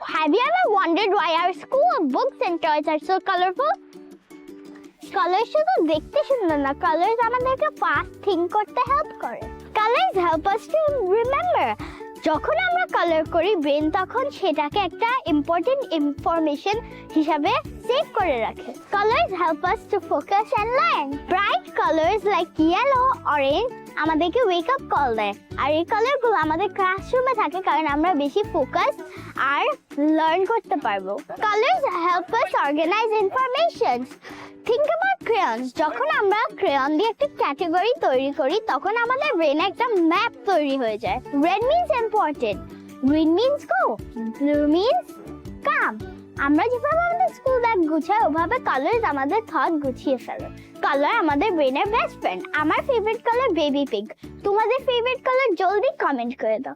Have you ever wondered why our school books and toys are so colorful? Colors শুধু দেখতে সুন্দর না, colors আমাদেরকে ফাস্ট থিঙ্ক করতে হেল্প করে। Colors help us to remember. যখন আমরা কালার করি ব্রেন তখন সেটাকে একটা ইম্পর্টেন্ট ইনফরমেশন হিসাবে সেভ করে রাখে। Colors help us to focus and learn. Bright colors like yellow, orange আমাদেরকে ওয়েক আপ কল দেয়, আর এই কালারগুলো আমাদের ক্লাসরুমে থাকে কারণ আমরা বেশি ফোকাস আর লার্ন করতে পারবো। Colors help us organize information. Think about crayons. যখন আমরা ক্রেয়ন দিয়ে একটা ক্যাটাগরি তৈরি করি তখন আমাদের ব্রেনে একটা ম্যাপ তৈরি হয়ে যায়। Red means important, green means go, blue means come. আমরা যেভাবে আমাদের স্কুল ব্যাগ গুছাই ওভাবে কালার্স আমাদের থট গুছিয়ে ফেলে। কালার আমাদের ব্রেনের বেস্ট ফ্রেন্ড। আমার ফেভারিট কালার বেবি পিঙ্ক। তোমাদের ফেভারিট কালার জলদি কমেন্ট করে দাও।